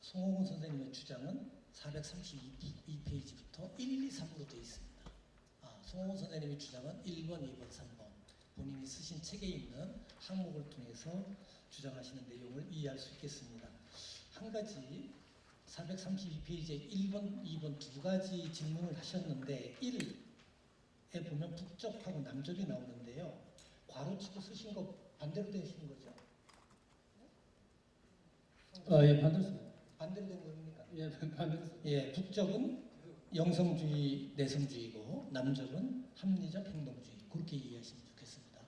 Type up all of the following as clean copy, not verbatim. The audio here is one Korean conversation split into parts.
송홍훈 선생님의 주장은 432페이지부터 1, 2, 3으로 되어 있습니다. 송홍훈 선생님의 주장은 1번, 2번, 3번 본인이 쓰신 책에 있는 항목을 통해서 주장하시는 내용을 이해할 수 있겠습니다. 한 가지 432페이지에 1번, 2번 두 가지 질문을 하셨는데 1에 보면 북접하고 남접이 나오는데요. 괄호치고 쓰신 거 반대로 되신 거죠? 예, 반대로. 반대로 된 겁니까? 예, 반대로. 예, 북접은 영성주의, 내성주의고 남접은 합리적 행동주의. 그렇게 이해하시면 좋겠습니다.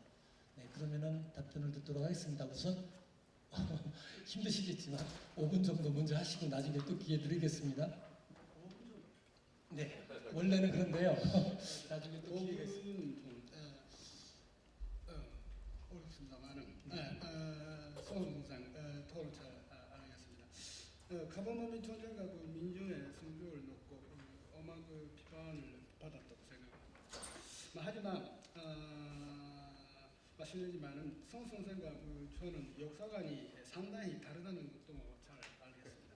네, 그러면은 답변을 듣도록 하겠습니다. 우선 힘드시겠지만 5분 정도 먼저 하시고 나중에 또 기회 드리겠습니다. 네, 원래는 그런데요. 나중에 또 기회가 있습니다. 어렵습니다만은 송홍상 토론 잘 알겠습니다. 가범범인 총장과 그 민주의 성격을 놓고 엄한 그 비판을 받았다고 생각합니다. 하지만 실례지만은 송 선생과 저는 역사관이 상당히 다르다는 것도 잘 알겠습니다.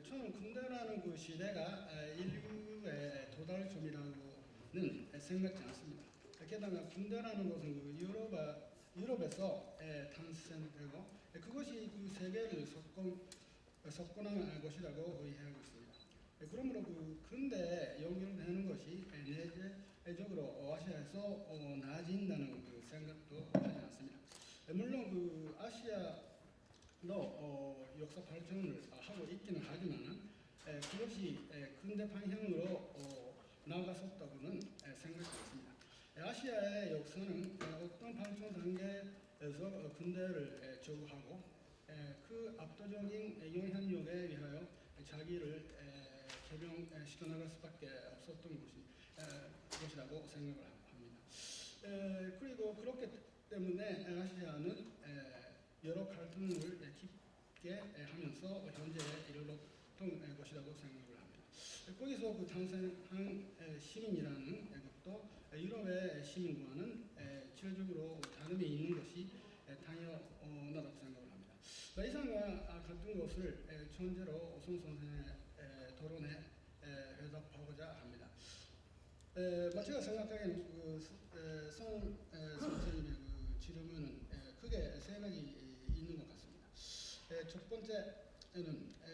저는 군대라는 그 시대가 인류의 도달점이라고는 생각지 않습니다. 게다가 군대라는 것은 그 유럽에서 탄생되고 그것이 그 세계를 석권한 것이라고 이해하고 있습니다. 그러므로 그 근대에 연결되는 것이 내재적으로 아시아에서 나아진다는 그 생각도 하지 않습니다. 물론 그 아시아도 역사 발전을 하고 있기는 하지만 그것이 근대 방향으로 나아갔었다고는 생각지 않습니다. 아시아의 역사는 어떤 발전 단계에서 근대를 저구하고 그 압도적인 영향력에 의하여 자기를 개명시켜 나갈 수밖에 없었던 것이라고 생각을 합니다. 그리고 그렇기 때문에 아시아는 여러 갈등을 깊게 하면서 현재에 이르렀던 것이라고 생각을 합니다. 거기서 그 탄생한 시민이라는 것도 유럽의 시민과는 질적으로 다름이 있는 것이 당연하다고 생각을 합니다. 이상과 같은 것을 전제로 송 선생의 토론에 회답하고자 합니다. 제가 생각하기에는 송 선생님의 그 질문은 크게 세 가지 있는 것 같습니다. 첫 번째는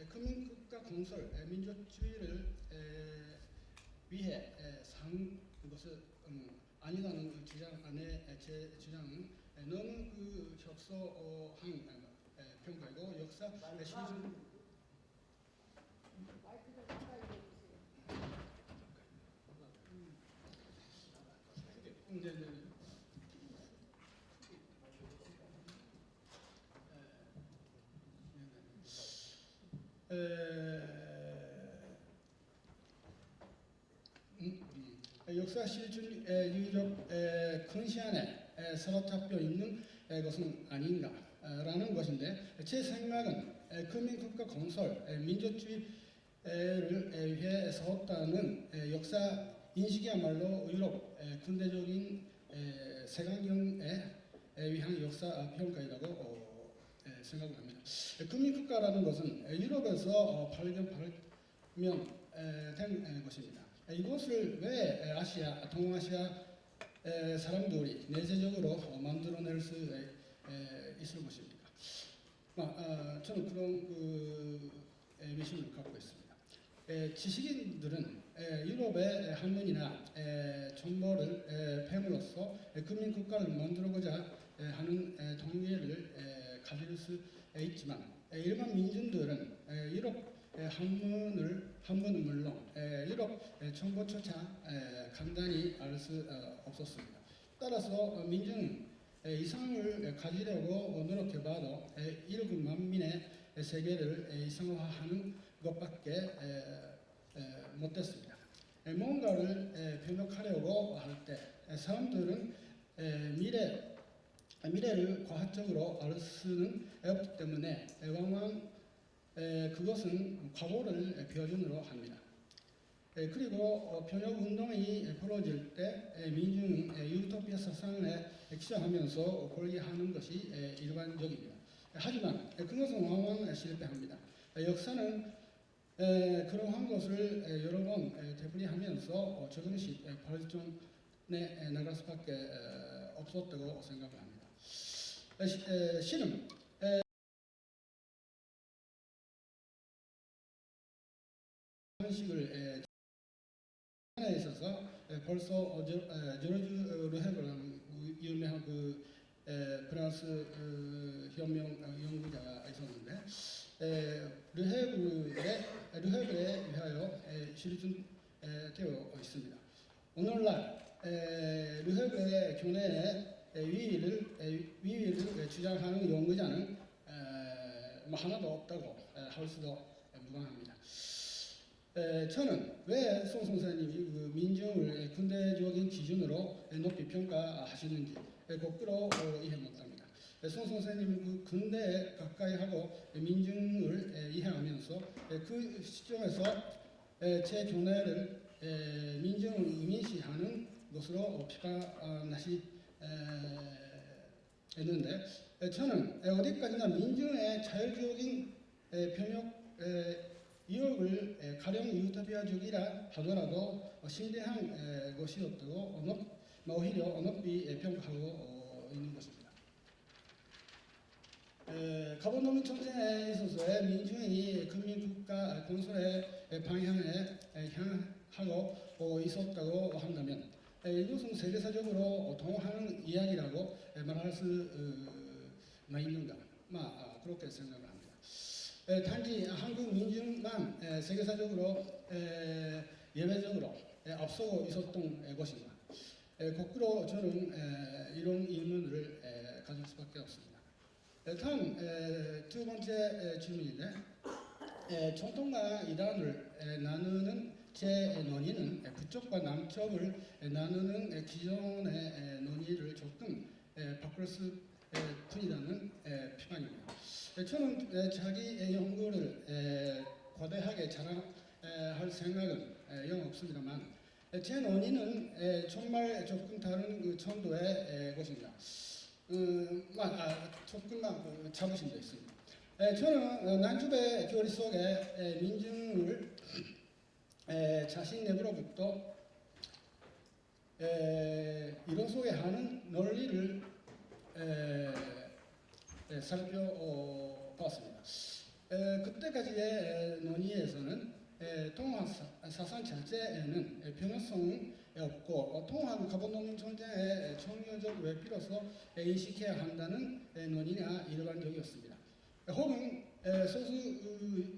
금융국가 건설, 민주주의를 위해 산 것은 아니라는 주장 안에 제 주장은 너무 그 협소한 평가이고 역사 시즌 역사 실준 유적 큰 시안에 사로잡혀 있는 것은 아닌가라는 것인데 제 생각은 금민국가 건설, 민주주의를 위해 싸웠다는 역사 인식이야말로 유럽 근대적인 세강경에 위한 역사 평가이라고 생각합니다. 금민국가라는 것은 유럽에서 발견된 것입니다. 이것을 왜 동아시아 사람들이 내재적으로 만들어낼 수 있을 것입니까? 저는 그런 미션을 갖고 있습니다. 지식인들은 유럽의 학문이나 정보를 폐물로써 금민국가를 만들고자 하는 동기를 가질 수 있지만 일반 민중들은 유럽 한문은 물론 유럽 정보조차 간단히 알 수 없었습니다. 따라서 민중은 이상을 가지려고 노력해봐도 1급 만민의 세계를 이상화하는 것밖에 못했습니다. 뭔가를 변혁하려고 할 때 사람들은 미래를 과학적으로 알 수는 없기 때문에 왕왕 그것은 과거를 표준으로 합니다. 그리고 변혁운동이 벌어질 때 민중은 유토피아 사상에 기초하면서 권리하는 것이 일반적입니다. 하지만 그것은 왕왕 실패합니다. 역사는 그러한 것을 여러 번 되풀이하면서 조금씩 발전해 나갈 수밖에 없었다고 생각을 합니다. 신은 방식을 에 있어서 벌써 조르주 르헤브라는 유명한 프랑스 혁명 연구자가 있었는데 르헤브에 의하여 실준되어 있습니다. 오늘날 르헤브의 교내에 위위를 주장하는 연구자는 하나도 없다고 할 수도 무방합니다. 저는 왜 송 선생님이 민중을 군대적인 기준으로 높이 평가하시는지 거꾸로 이해 못합니다. 송 선생님은 군대에 가까이 하고 민중을 이해하면서 그 시점에서 제 교내를 민중을 의미시하는 것으로 비판하시는데 저는 어디까지나 민중의 자율적인 병역 유럽을 가령 유토피아적이라 하더라도 심대한 것이었다고 오히려 높이 평가하고 있는 것입니다. 가보노민 전쟁에 있어서의 민중이 국민국가 건설의 방향에 향하고 있었다고 한다면 이것은 세계사적으로 통하는 이야기라고 말할 수만 있는가? 그렇게 생각을 합니다. 단지 한국 민중만 세계사적으로 예외적으로 앞서고 있었던 것인가? 거꾸로 저는 이런 의문을 가질 수밖에 없습니다. 다음 두 번째 질문인데 정통과 이단을 나누는 제 논의는 북쪽과 남쪽을 나누는 기존의 논의를 조금 바꿀 수 뿐이라는 비판입니다. 저는 자기 연구를 거대하게 자랑할 생각은 영 없습니다만 제 논의는 정말 조금 다른 정도의 것입니다. 조금만 자부심도 있습니다. 저는 난주배 교리 속에 민중을 자신 내부로부터 이론 속에 하는 논리를 살펴봤습니다. 그때까지의 논의에서는 통합 사상 자체에는 변호성이 없고 통합 가보노민 전쟁의 정료적 외피로서 인식해야 한다는 논의가 일반적이었습니다. 혹은 소수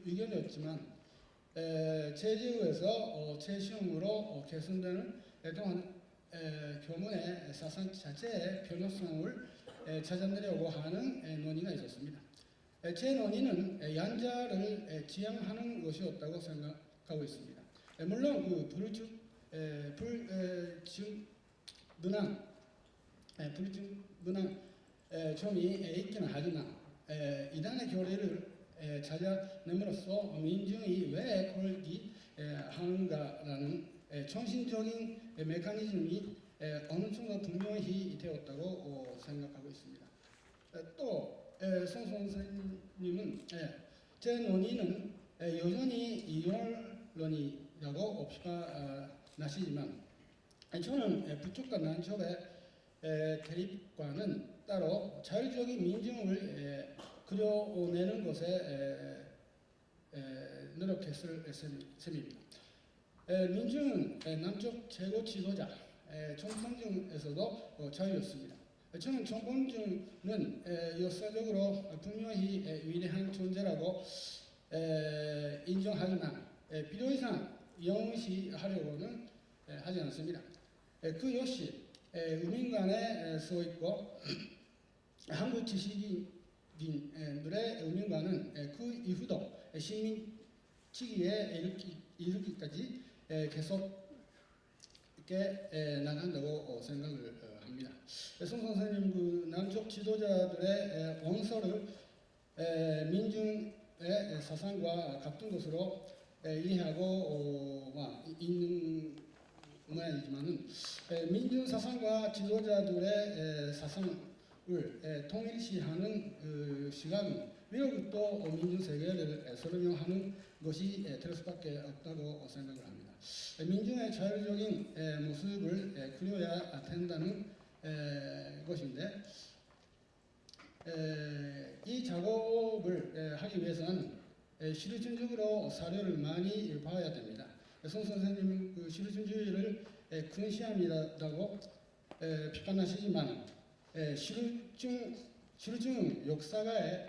의견이었지만 제지구에서 재시험으로 개선되는 또한 교문의 사상 자체의 변호성을 찾아내려고 하는 논의가 있었습니다. 제 논의는 양자를 지향하는 것이었다고 생각하고 있습니다. 물론 불증문항 점이 있기는 하지만 이단의 교리를 찾아냄으로써 민중이 왜 그러기 하는가라는 정신적인 메커니즘이 어느 정도 분명히 되었다고 생각하고 있습니다. 또 송 선생님은 제 논의는 여전히 이원론이라고 비판하시지만 저는 북쪽과 남쪽의 대립과는 따로 자율적인 민중을 그려내는 것에 노력했을 셈입니다. 민중은 남쪽 최고 지도자 정봉준에서도 자유였습니다. 저는 정봉준은 역사적으로 분명히 위대한 존재라고 인정하지만 비료이상 영시하려고는 하지 않습니다. 그 역시 의민관에 서 있고 한국 지식인들의 의민관은 그 이후도 식민지기에 이르기까지 계속 나간다고 생각을 합니다. 송 선생님 남쪽 지도자들의 원서를 민중의 사상과 같은 것으로 이해하고 있는 모양이지만은 민중 사상과 지도자들의 사상을 통일시하는 시각은 위로부터 민중 세계를 설명하는 것이 될 수밖에 없다고 생각을 합니다. 민중의 자율적인 모습을 그려야 된다는 것인데 이 작업을 하기 위해서는 실효준적으로 사료를 많이 봐야 됩니다. 송 선생님 그 실효준주의를 근시합니다라고 비판하시지만 실효증은 역사가의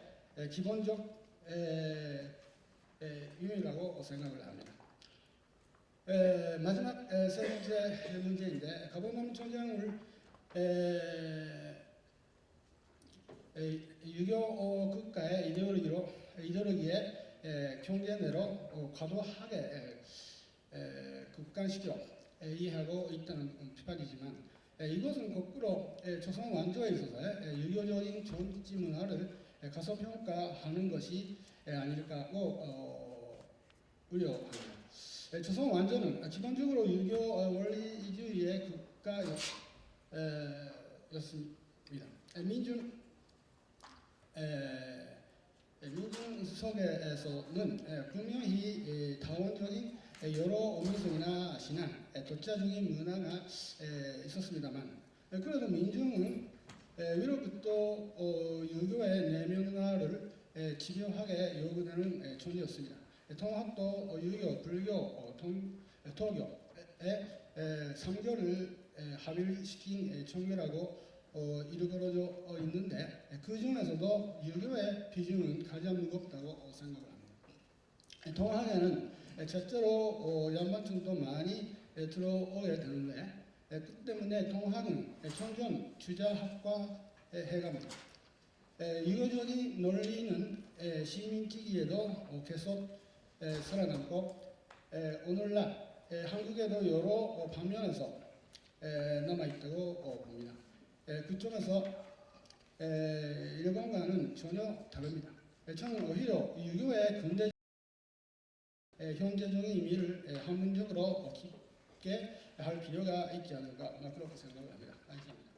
기본적 유형이라고 생각을 합니다. 마지막 세 번째 문제인데 가보남 총장을 6.25 국가의 이데올로기에 경계내로 과도하게 국간시켜 이해하고 있다는 비판이지만 이것은 거꾸로 조선 왕조에 있어서 유교적인 정치 문화를 가소평가하는 것이 아닐까 우려합니다. 조선 왕조는 기본적으로 유교 원리주의의 국가였습니다. 민중 속에서는 분명히 다원적인 여러 민족이나 신앙, 독자적인 문화가 있었습니다만 그래도 민중은 위로부터 유교의 내면화를 집요하게 요구되는 존재였습니다. 통합도 유교, 불교, 토교의 3교를 합일시킨 종교라고 이루어져 있는데 그 중에서도 유교의 비중은 가장 무겁다고 생각을 합니다. 동학에는 첫째로 양반층도 많이 들어오게 되는데 그 때문에 동학은 총전 주자학과 해갑니다. 유교적인 논리는 시민기기에도 계속 살아남고 오늘날 한국에도 여러 방면에서 남아있다고 봅니다. 그쪽에서 일본과는 전혀 다릅니다. 저는 오히려 유교의 근대 현재적인 의미를 학문적으로 깊게 할 필요가 있지 않을까 그렇게 생각을 합니다. 감사합니다.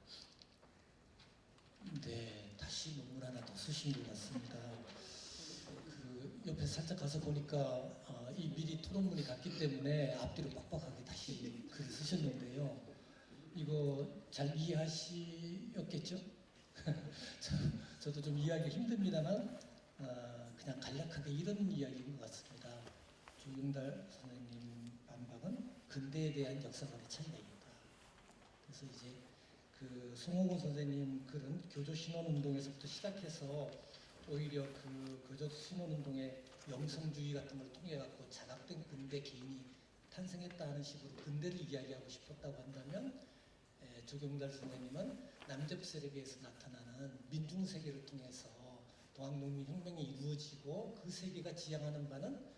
네, 다시 논문 하나 더 쓰신 것 같습니다. 그 옆에 살짝 가서 보니까 이 미리 토론문이 갔기 때문에 앞뒤로 빡빡하게 다시 글을 쓰셨는데요. 이거 잘 이해하시었겠죠? 저도 좀 이해하기 힘듭니다만 그냥 간략하게 이런 이야기인 것 같습니다. 조경달 선생님 반박은 근대에 대한 역사관의 차이가 있다. 그래서 이제 그 송호곤 선생님 글은 교조 신원운동에서부터 시작해서 오히려 그 교조 신원운동의 영성주의 같은 걸 통해 갖고 자각된 근대 개인이 탄생했다 하는 식으로 근대를 이야기하고 싶었다고 한다면 조경달 선생님은 남접 세력에서 나타나는 민중 세계를 통해서 동학농민혁명이 이루어지고 그 세계가 지향하는 바는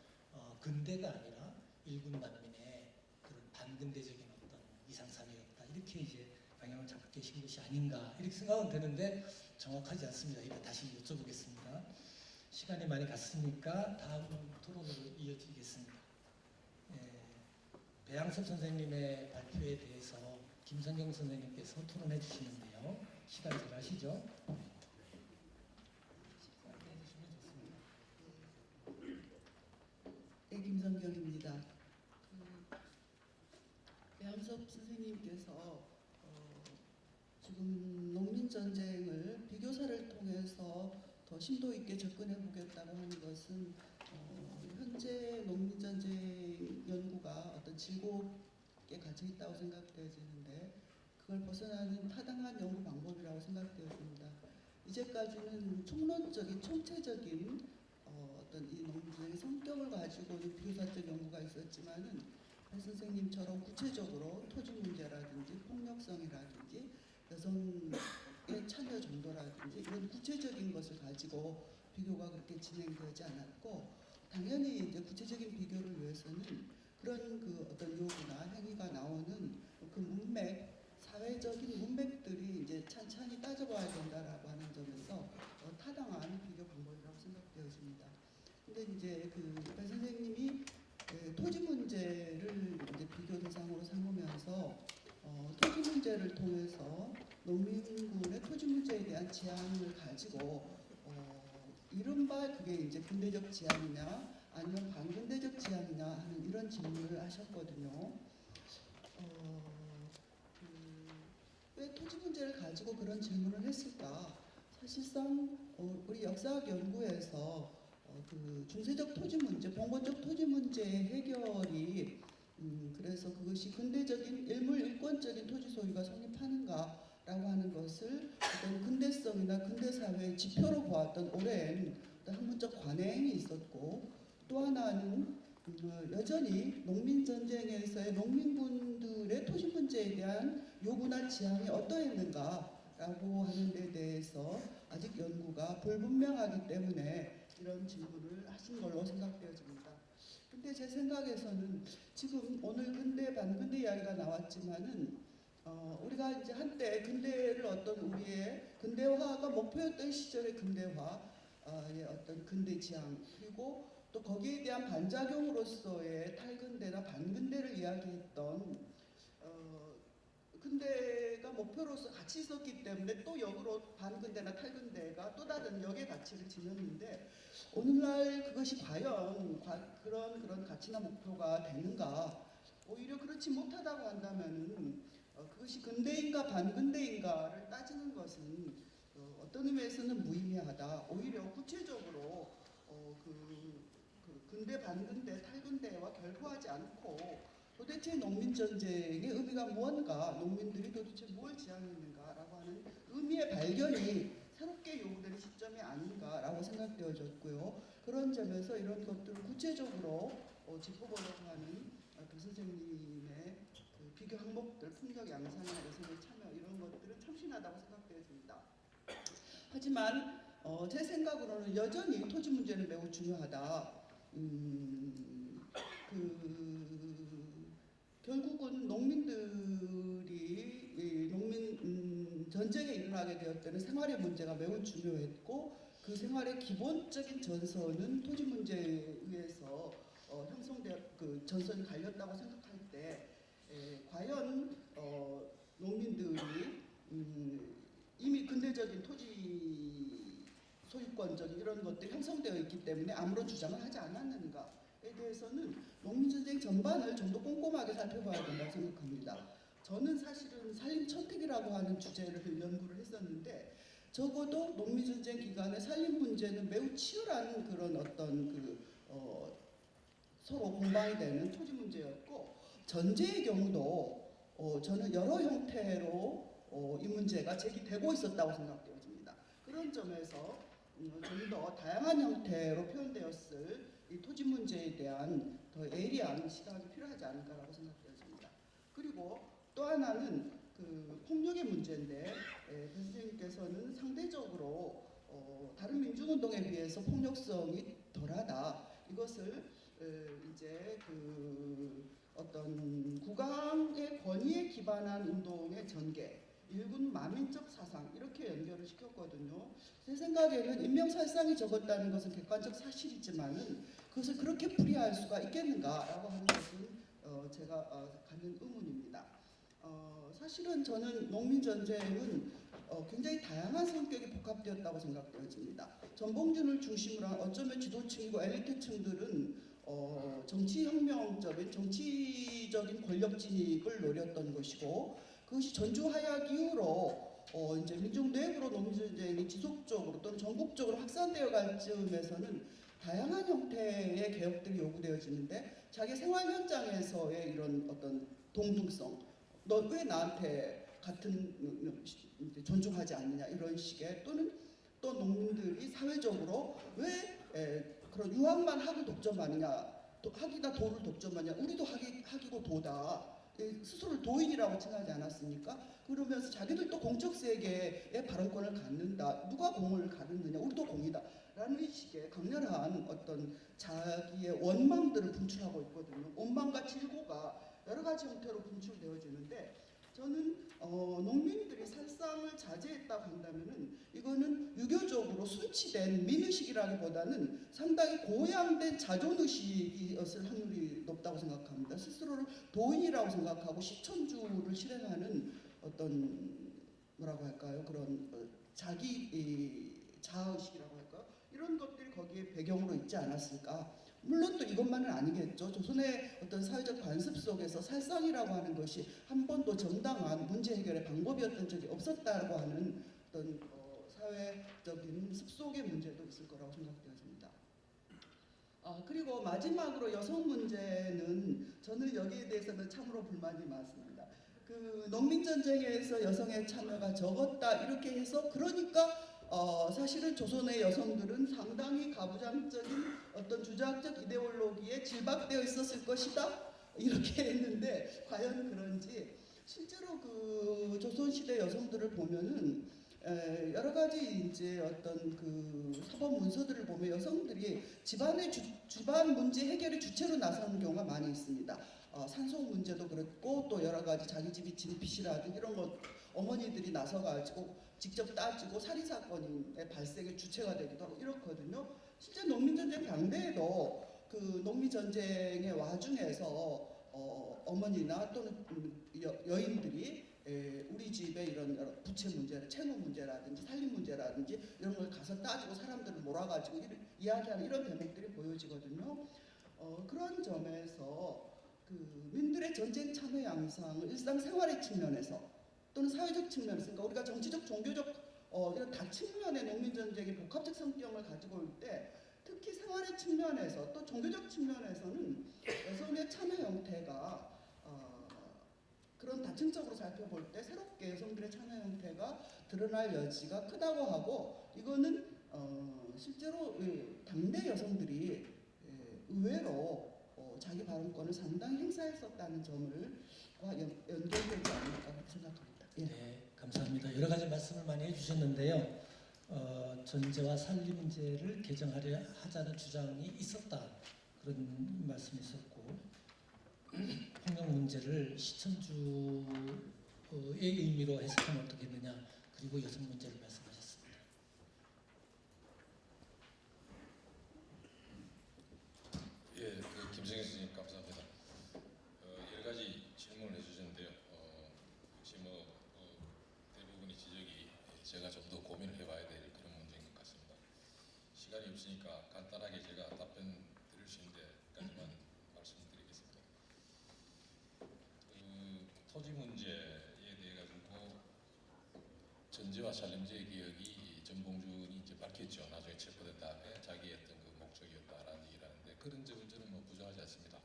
근대가 아니라 일군 만민의 그런 반근대적인 어떤 이상상이었다. 이렇게 이제 방향을 잡고 계신 것이 아닌가 이렇게 생각은 되는데 정확하지 않습니다. 이거 다시 여쭤보겠습니다. 시간이 많이 갔으니까 다음 토론으로 이어지겠습니다. 배양섭 선생님의 발표에 대해서 김성경 선생님께서 토론해 주시는데요. 시간 잘 아시죠? 네, 김성경입니다. 배양섭 선생님께서 지금 농민전쟁을 비교사를 통해서 더 심도 있게 접근해 보겠다고 하는 것은 현재 농민전쟁 연구가 어떤 질곡에 갇혀 있다고 생각되어지는데 그걸 벗어나는 타당한 연구 방법이라고 생각되어집니다. 이제까지는 총론적인 총체적인 어떤 이 농민전쟁의 성격을 가지고는 비교사적 연구가 있었지만은 배 선생님처럼 구체적으로 토지 문제라든지 폭력성이라든지 여성의 참여 정도라든지 이런 구체적인 것을 가지고 비교가 그렇게 진행되지 않았고 당연히 이제 구체적인 비교를 위해서는 그런 그 어떤 요구나 행위가 나오는 그 문맥 사회적인 문맥들이 이제 찬찬히 따져봐야 된다라고 하는 점에서 타당한 비교 방법이라고 생각되어집니다. 근데 이제 그 배 선생님이 토지 문제를 이제 비교 대상으로 삼으면서 토지 문제를 통해서 농민군의 토지 문제에 대한 제안을 가지고 이른바 그게 이제 근대적 지향이냐 아니면 반근대적 지향이냐 하는 이런 질문을 하셨거든요. 왜 토지 문제를 가지고 그런 질문을 했을까? 사실상 우리 역사학 연구에서 그 중세적 토지 문제, 봉건적 토지 문제의 해결이 그래서 그것이 근대적인 일물일권적인 토지 소유가 성립하는가라고 하는 것을 어떤 근대성이나 근대 사회의 지표로 보았던 오랜 학문적 관행이 있었고, 또 하나는 여전히 농민 전쟁에서의 농민분들의 토지 문제에 대한 요구나 지향이 어떠했는가라고 하는 데 대해서 아직 연구가 불분명하기 때문에 이런 질문을 하신 걸로 생각되어집니다. 근데 제 생각에서는 지금 오늘 근대 반근대 이야기가 나왔지만은 우리가 이제 한때 근대를 어떤 우리의 근대화가 목표였던 시절의 근대화의 어떤 근대 지향, 그리고 또 거기에 대한 반작용으로서의 탈근대나 반근대를 이야기했던 근대가 목표로서 같이 있었기 때문에 또 역으로 반근대나 탈근대가 또 다른 역의 가치를 지녔는데, 오늘날 그것이 과연 그런 가치나 목표가 되는가, 오히려 그렇지 못하다고 한다면은 그것이 근대인가 반근대인가를 따지는 것은 어떤 의미에서는 무의미하다. 오히려 구체적으로 그 근대 반근대 탈근대와 결부하지 않고 도대체 농민전쟁의 의미가 무언가, 농민들이 도대체 뭘 지향했는가라고 하는 의미의 발견이 새롭게 요구되는 시점이 아닌가라고 생각되어졌고요. 그런 점에서 이런 것들을 구체적으로 짚어보려고 하는 교 선생님의 그 비교 항목들, 풍력 양산이나 예술의 참여, 이런 것들은 참신하다고 생각되어집니다. 하지만 제 생각으로는 여전히 토지 문제는 매우 중요하다. 결국은 농민들이 농민 전쟁에 일어나게 되었을 때는 생활의 문제가 매우 중요했고, 그 생활의 기본적인 전선은 토지 문제에 의해서 그 전선이 갈렸다고 생각할 때 과연 농민들이 이미 근대적인 토지 소유권적인 이런 것들이 형성되어 있기 때문에 아무런 주장을 하지 않았는가에 대해서는 농민전쟁 전반을 좀 더 꼼꼼하게 살펴봐야 된다고 생각합니다. 저는 사실은 산림천택이라고 하는 주제를 연구를 했었는데, 적어도 농민전쟁 기간에 산림 문제는 매우 치열한 그런 어떤 서로 공방이 되는 토지 문제였고, 전제의 경우도 저는 여러 형태로 이 문제가 제기되고 있었다고 생각되어집니다. 그런 점에서 좀 더 다양한 형태로 표현되었을 이 토지 문제에 대한 더 예리한 시각이 필요하지 않을까라고 생각되어집니다. 그리고 또 하나는 그 폭력의 문제인데, 선생님께서는 상대적으로 다른 민중운동에 비해서 폭력성이 덜하다. 이것을 이제 그 어떤 국왕의 권위에 기반한 운동의 전개, 일군 만민적 사상, 이렇게 연결을 시켰거든요. 제 생각에는 인명살상이 적었다는 것은 객관적 사실이지만은 그것을 그렇게 풀이할 수가 있겠는가라고 하는 것은 제가 갖는 의문입니다. 사실은 저는 농민전쟁은 굉장히 다양한 성격이 복합되었다고 생각되어집니다. 전봉준을 중심으로 한 어쩌면 지도층이고 엘리트층들은 정치혁명적인 정치적인 권력 진입을 노렸던 것이고, 그것이 전주하약 이후로 이제 민족 내부로 농민전쟁이 지속적으로 또는 전국적으로 확산되어 갈 즈음에서는 다양한 형태의 개혁들이 요구되어지는데, 자기 생활 현장에서의 이런 어떤 동등성, 너 왜 나한테 같은 존중하지 않느냐, 이런 식의, 또는 또 농민들이 사회적으로 왜 그런 유학만 학을 독점하느냐, 학이나 도를 독점하냐, 우리도 학이고 도다, 스스로를 도인이라고 칭하지 않았습니까? 그러면서 자기들도 공적 세계의 발언권을 갖는다, 누가 공을 가르느냐, 우리도 공이다 라는 식의 강렬한 어떤 자기의 원망들을 분출하고 있거든요. 원망과 질고가 여러 가지 형태로 분출되어지는데, 저는 농민들이 살상을 자제했다고 한다면은 이거는 유교적으로 순치된 민의식이라기보다는 상당히 고양된 자존의식이었을 확률이 높다고 생각합니다. 스스로를 도인이라고 생각하고 식천주를 실행하는 어떤 뭐라고 할까요? 그런 자기 자아의식이라고 할까요? 이런 것들이 거기에 배경으로 있지 않았을까. 물론 또 이것만은 아니겠죠. 조선의 어떤 사회적 관습 속에서 살상이라고 하는 것이 한 번도 정당한 문제 해결의 방법이었던 적이 없었다고 하는 어떤 사회적인 습속의 문제도 있을 거라고 생각되어집니다. 그리고 마지막으로 여성 문제는 저는 여기에 대해서는 참으로 불만이 많습니다. 그 농민전쟁에서 여성의 참여가 적었다 이렇게 해서 그러니까 사실은 조선의 여성들은 상당히 가부장적인 어떤 주자학적 이데올로기에 질박되어 있었을 것이다 이렇게 했는데 과연 그런지 실제로 그 조선시대 여성들을 보면은 여러 가지 이제 어떤 그 사법 문서들을 보면 여성들이 집안 문제 해결의 주체로 나서는 경우가 많이 있습니다. 산속 문제도 그렇고 또 여러 가지 자기 집이 진빚이라든지 이런 것 어머니들이 나서가지고 직접 따지고 살인 사건의 발생의 주체가 되기도 하고 이렇거든요. 실제 농민전쟁 당대에도 그 농민전쟁의 와중에서 어머니나 또는 여인들이 우리 집에 이런 여러 부채 문제, 채무 문제라든지 살림 문제라든지 이런 걸 가서 따지고 사람들을 몰아가지고 이야기하는 이런 대목들이 보여지거든요. 그런 점에서 그 민들의 전쟁 참여 양상을 일상생활의 측면에서 또는 사회적 측면에서 그러니까 우리가 정치적, 종교적 이런 다측면의 농민전쟁의 복합적 성격을 가지고 올 때 특히 생활의 측면에서 또 종교적 측면에서는 여성의 참여 형태가 그런 다층적으로 살펴볼 때 새롭게 여성들의 참여 형태가 드러날 여지가 크다고 하고 이거는 실제로 당대 여성들이 의외로 자기 발언권을 상당히 행사했었다는 점을 연결되지 않을까 생각합니다. 예. 네, 감사합니다. 여러 가지 말씀을 많이 해주셨는데요. 전제와 살리 문제를 개정하려 하자는 주장이 있었다 그런 말씀이 있었고 폭력 문제를 시천주의 의미로 해석하면 어떻겠느냐 그리고 여성 문제를 말씀하셨습니다. 예, 김성현 선생님 감사합니다. 여러 가지 질문을 해주셨는데요. 역시 대부분의 지적이 제가 좀 더 고민을 해봐야 될 그런 문제인 것 같습니다. 시간이 없으니까 간단하게 제가 답변 드릴 수 있는 데까지만 말씀드리겠습니다. 토지 문제에 대해 가지고 전제와 살림제의 개혁이 전봉준이 이제 밝혔죠. 나중에 체포된 다음에 자기의 어떤 그 목적이었다라는 얘기를 하는데 그런 점을 저는 부정하지 않습니다.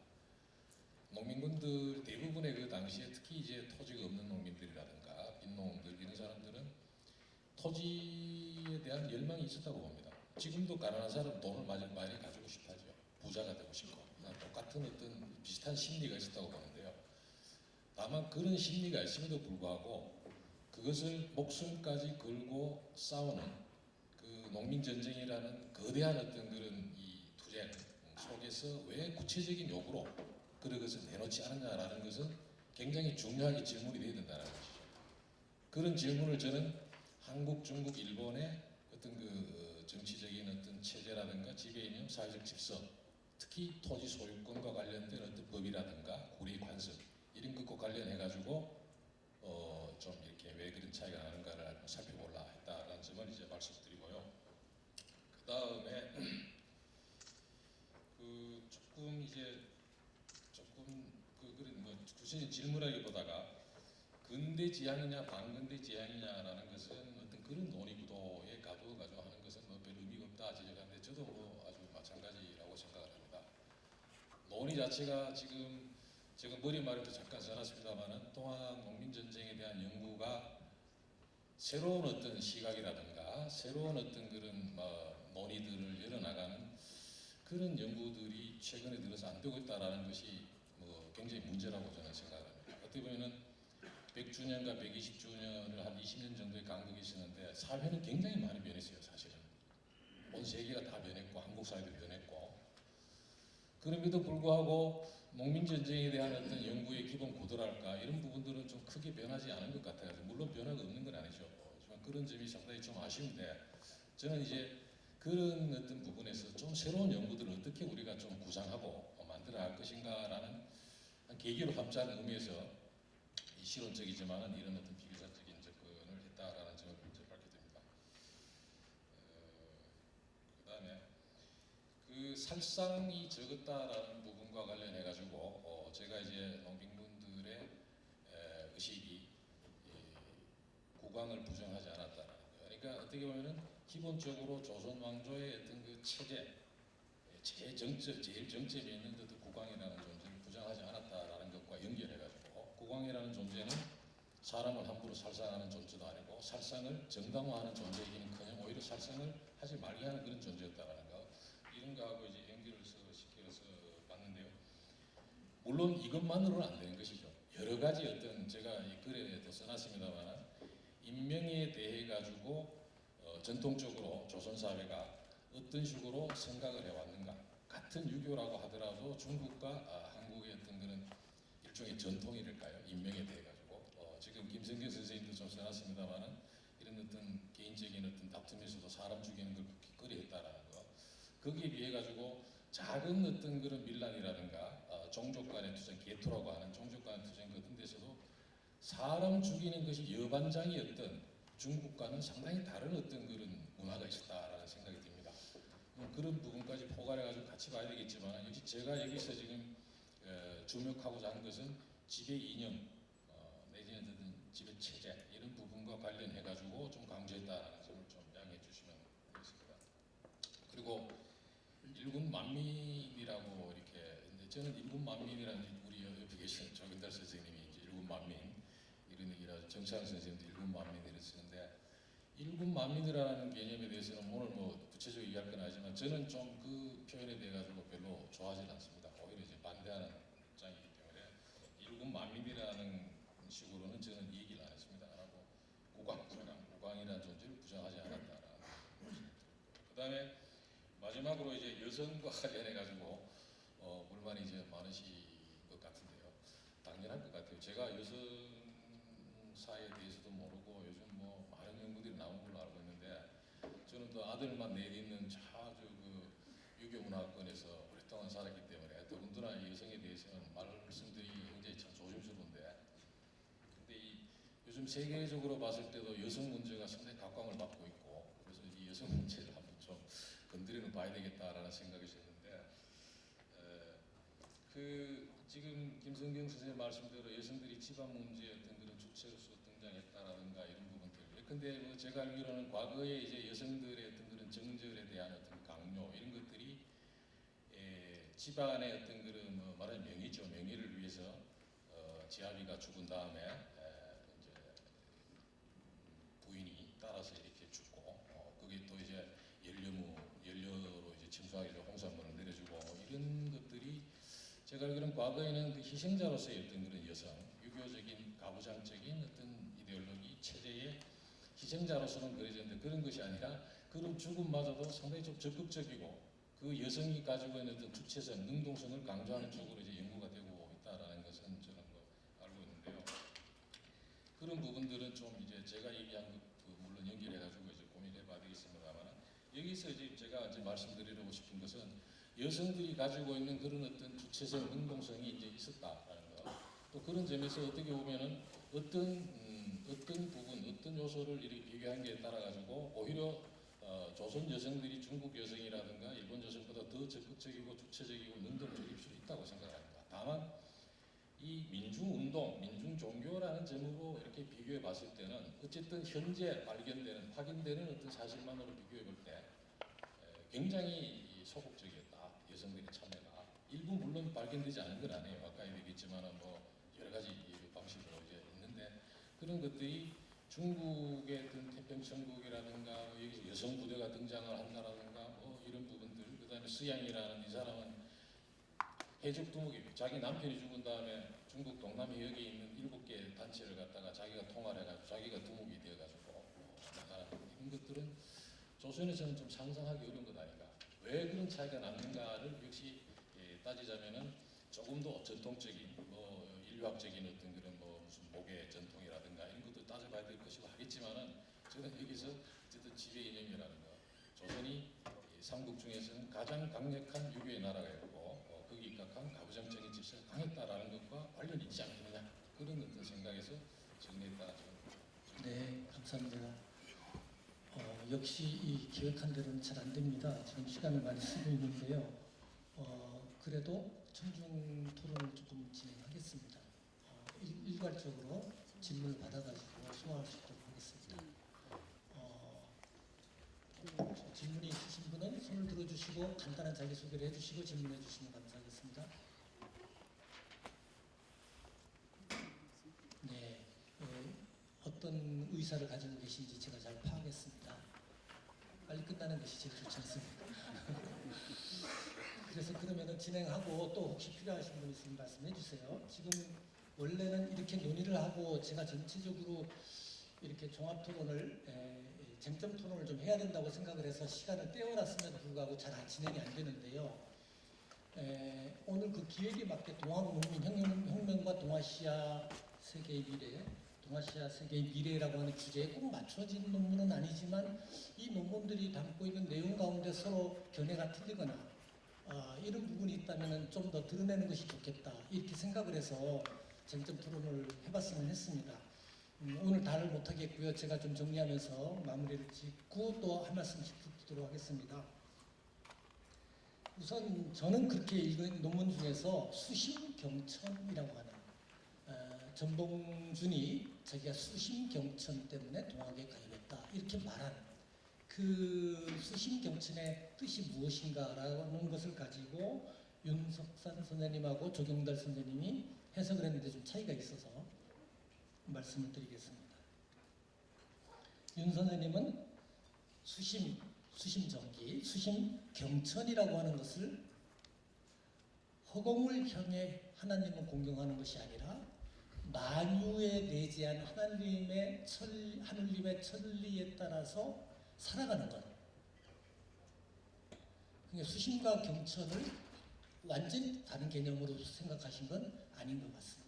농민군들 대부분의 그 당시에 특히 이제 토지가 없는 농민들이라든가 빈농들 이런 사람들은 토지에 대한 열망이 있었다고 봅니다. 지금도 가난한 사람 돈을 많이 가지고 싶다죠. 부자가 되고 싶고 똑같은 어떤 비슷한 심리가 있었다고 보는데요. 다만 그런 심리가 있음에도 불구하고 그것을 목숨까지 걸고 싸우는 그 농민전쟁이라는 거대한 어떤 그런 이 투쟁 속에서 왜 구체적인 요구로 그런 것을 내놓지 않느냐라는 것은 굉장히 중요하게 질문이 되어야 된다는 것이죠. 그런 질문을 저는 한국, 중국, 일본의 어떤 그 정치적인 어떤 체제라든가 지배이념, 사회적 질서, 특히 토지 소유권과 관련된 어떤 법이라든가 고리 관습 이런 것과 관련해 가지고 좀 이렇게 왜 그런 차이가 나는가를 살펴보려 했다라는 점을 이제 말씀드리고요. 그 다음에 그 조금 그런 구체적인 질문하기보다가 근대 지향이냐 반근대 지향이냐라는 것은 어떤 그런 논의 구도에 가지고 하는 것은 별 의미가 없다 지적하는데 저도 아주 마찬가지라고 생각을 합니다. 논의 자체가 지금 제가 머리말에도 잠깐 써놨습니다만은 동학 농민전쟁에 대한 연구가 새로운 어떤 시각이라든가 새로운 어떤 그런 논의들을 열어나가는 그런 연구들이 최근에 들어서 안 되고 있다라는 것이 굉장히 문제라고 저는 생각합니다. 어떻게 보면은 100주년과 120주년을 한 20년 정도의 간격이 있었는데 사회는 굉장히 많이 변했어요. 사실은 온 세계가 다 변했고 한국 사회도 변했고 그럼에도 불구하고 농민전쟁에 대한 어떤 연구의 기본 구도랄까 이런 부분들은 좀 크게 변하지 않은 것 같아요. 물론 변화가 없는 건 아니죠. 하지만 그런 점이 상당히 좀 아쉬운데 저는 이제 그런 어떤 부분에서 좀 새로운 연구들을 어떻게 우리가 좀 구상하고 만들어 갈 것인가라는 계기로 삼자는 의미에서 실론적이지만은 이런 어떤 비교사적인 접근을 했다라는 점을 먼저 밝게 됩니다. 그다음에 그 살상이 적었다라는 부분과 관련해 가지고 제가 이제 농민분들의 의식이 국왕을 부정하지 않았다라는 거예요. 그러니까 어떻게 보면은 기본적으로 조선 왕조의 어떤 그 체제, 제일 정점에 있는 그 국왕이라는 존재를 부정하지 않았다라는 것과 연결해 가지고 국왕이라는 존재는 사람을 함부로 살상하는 존재도 아니고 살상을 정당화하는 존재이기는커녕 오히려 살상을 하지 말게 하는 그런 존재였다라는 거, 이런 거하고 이제 연결을 시켜서 봤는데요. 물론 이것만으로는 안 되는 것이죠. 여러 가지 어떤 제가 이 글에도 써놨습니다만 인명에 대해 가지고 전통적으로 조선 사회가 어떤 식으로 생각을 해왔는가, 같은 유교라고 하더라도 중국과 한국의 어떤 그런 일종의 전통이랄까요, 인명에 대해 가지고 지금 김성경 선생님도 좀 써놨습니다만은 이런 어떤 개인적인 어떤 다툼에서도 사람 죽이는 걸 극히 꺼려했다라는 거, 거기에 비해 가지고 작은 어떤 그런 밀란이라든가 종족 간의 투쟁, 계토라고 하는 종족 간의 투쟁 같은 데서도 사람 죽이는 것이 여반장이었던 중국과는 상당히 다른 어떤 그런 문화가 있었다라는 생각이 듭니다. 그런 부분까지 포괄해가지고 같이 봐야 되겠지만, 역시 제가 여기서 지금 주목하고자 하는 것은 지배 이념, 내지는 어떤 지배 체제, 이런 부분과 관련해가지고 좀 강조했다는 점을 좀 양해해 주시면 되겠습니다. 그리고 일군 만민이라고 이렇게, 근데 저는 일군 만민이라는, 우리 옆에 계신 조근달 선생님이 이제 일군 만민 이런 얘기라, 정창 선생님도 일군 만민이라고 쓰는데, 일군 만민이라는 개념에 대해서는 오늘 뭐 구체적으로 얘기할 건 아니지만 저는 좀 그 표현에 대해 가지고 별로 좋아하지 않습니다. 오히려 이제 반대하는 입장이기 때문에 일군 만민이라는 식으로는 저는 얘기를 안 했습니다. 안 하고 국왕이라는 존재를 부정하지 않았다라는 것입니다. 그다음에 마지막으로 이제 여성과 관련해 가지고 불만이 이제 많으실 것 같은데요. 당연할 것 같아요. 제가 여성 사에 대해서도 모르고 요즘 뭐 많은 연구들이 나온 걸로 알고 있는데, 저는 또 아들만 내딛는 아주 그 유교 문화권에서 오랫동안 살았기 때문에 더군다나 이 여성에 대해서는 말씀드리기 굉장히 참 조심스러운데, 근데 이 요즘 세계적으로 봤을 때도 여성 문제가 상당히 각광을 받고 있고, 그래서 이 여성 문제를 한번 좀 건드려는 봐야 되겠다라는 생각이 있었는데, 그 지금 김성경 선생님 말씀대로 여성들이 집안 문제의 어떤 그런 주체로서 등장했다라든가 이런 부분들. 근데 뭐 제가 알기로는 과거에 이제 여성들의 어떤 그런 정절에 대한 어떤 강요 이런 것들이 집안의 어떤 그런 뭐 말하자면 명예죠. 명예를 위해서 지아비가 죽은 다음에 이제 부인이 따라서 이렇게 죽고, 그게 또 이제 연료로 이제 침수하기 위해 홍산물을 내려주고 이런 것들이, 제가 알기로는 과거에는 그 희생자로서의 어떤 그런 여성, 유교적인 가부장적인 어떤 이데올로기 체제의 희생자로서는 그려졌는데, 그런 것이 아니라 그런 죽음마저도 상당히 좀 적극적이고 그 여성이 가지고 있는 어떤 주체성, 능동성을 강조하는 쪽으로 이제 연구가 되고 있다라는 것은 저는 뭐 알고 있는데요. 그런 부분들은 좀 이제 제가 얘기한 것 물론 연결해가지고 이제 고민해봐야 되겠습니다만, 여기서 이제 제가 이제 말씀드리려고 싶은 것은 여성들이 가지고 있는 그런 어떤 주체성, 능동성이 이제 있었다라는 거. 또 그런 점에서 어떻게 보면은 어떤 부분, 어떤 요소를 이렇게 비교한 게 따라 가지고 오히려 조선 여성들이 중국 여성이라든가 일본 여성보다 더 적극적이고 주체적이고 능동적일 수 있다고 생각합니다. 다만 이 민중운동, 민중종교라는 점으로 이렇게 비교해 봤을 때는 어쨌든 현재 발견되는, 확인되는 어떤 사실만으로 비교해 볼 때 굉장히 소극적이었다. 여성들의 참여가. 일부 물론 발견되지 않은 건 아니에요. 아까 얘기했지만 뭐 여러 가지 방식으로 이제 있는데, 그런 것들이 중국의 어떤 태평천국이라든가 여기서 여성 부대가 등장을 한다라든가 뭐 이런 부분들, 그다음에 수양이라는 이 사람은 해적 두목이에요. 자기 남편이 죽은 다음에 중국 동남해역에 있는 7개 단체를 갖다가 자기가 통할해가지고 자기가 두목이 되어가지고 나타나는 이런 것들은 조선에서는 좀 상상하기 어려운 것 아닌가. 왜 그런 차이가 났는가를 역시 따지자면은 조금 더 전통적인 뭐 인류학적인 어떤 그런 뭐 무슨 목의 전통이라든가 이런 것도 따져봐야 될 것이고 하겠지만은, 저는 여기서 어쨌든 지배 이념이라는 거, 조선이 삼국 중에서는 가장 강력한 유교의 나라였고 거기에 입각한 가부장적인 질서가 강했다라는 것과 관련이 있지 않겠느냐, 그런 어떤 생각에서 정리했다. 네, 감사합니다. 역시 이 기획한 대로는 잘 안 됩니다. 지금 시간을 많이 쓰고 있는데요. 그래도 청중 토론을 조금 진행하겠습니다. 일괄적으로 질문을 받아가지고 소화할 수 있도록 하겠습니다. 질문이 있으신 분은 손을 들어주시고 간단한 자기소개를 해주시고 질문해 주시면 감사하겠습니다. 네, 어떤 의사를 가지고 계신지 제가 잘 파악했습니다. 빨리 끝나는 것이 제일 좋지 않습니까? 그래서 그러면은 진행하고 또 혹시 필요하신 분 있으면 말씀해 주세요. 지금 원래는 이렇게 논의를 하고 제가 전체적으로 이렇게 종합 토론을 쟁점 토론을 좀 해야 된다고 생각을 해서 시간을 떼어놨음에도 불구하고 잘 진행이 안 되는데요. 오늘 그 기획에 맞게 동학농민혁명과 동아시아 세계의 미래, 동아시아 세계의 미래라고 하는 주제에 꼭 맞춰진 논문은 아니지만 이 논문들이 담고 있는 내용 가운데 서로 견해가 틀리거나 이런 부분이 있다면 좀 더 드러내는 것이 좋겠다 이렇게 생각을 해서 쟁점 토론을 해봤으면 했습니다. 오늘 다를 못하겠고요. 제가 좀 정리하면서 마무리를 짓고 또 한 말씀씩 듣도록 하겠습니다. 우선 저는 그렇게 읽은 논문 중에서 수심경천이라고 하는 전봉준이 자기가 수심경천 때문에 동학에 가입했다 이렇게 말하는 그 수심경천의 뜻이 무엇인가라는 것을 가지고 윤석산 선생님하고 조경달 선생님이 해석을 했는데 좀 차이가 있어서 말씀을 드리겠습니다. 윤 선생님은 수심정기, 수심경천이라고 하는 것을 허공을 향해 하나님을 공경하는 것이 아니라 만유에 내재한 하나님의 천리에 따라서 살아가는 것. 그러니까 수심과 경천을 완전히 다른 개념으로 생각하신 건 아닌 것 같습니다.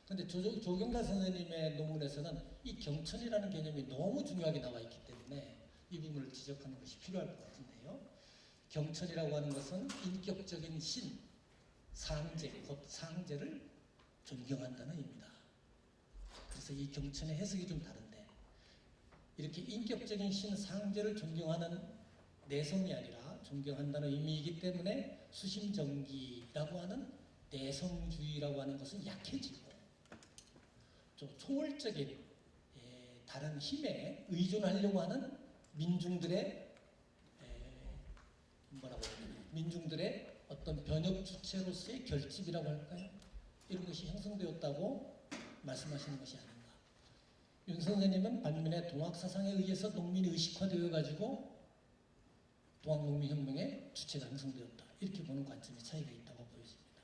그런데 조경달 선생님의 논문에서는 이 경천이라는 개념이 너무 중요하게 나와 있기 때문에 이 부분을 지적하는 것이 필요할 것 같은데요. 경천이라고 하는 것은 인격적인 신, 상제, 곧 상제를 존경한다는 의미다. 그래서 이 경천의 해석이 좀 다른데 이렇게 인격적인 신, 상제를 존경하는 내성이 아니라 존경한다는 의미이기 때문에 수심정기라고 하는 내성주의라고 하는 것은 약해지고 좀 초월적인 다른 힘에 의존하려고 하는 민중들의 민중들의 어떤 변혁 주체로서의 결집이라고 할까요? 이런 것이 형성되었다고 말씀하시는 것이 아닌가. 윤 선생님은 반면에 동학사상에 의해서 농민이 의식화되어 가지고 동학농민혁명의 주체가 형성되었다. 이렇게 보는 관점의 차이가 있다고 보여집니다.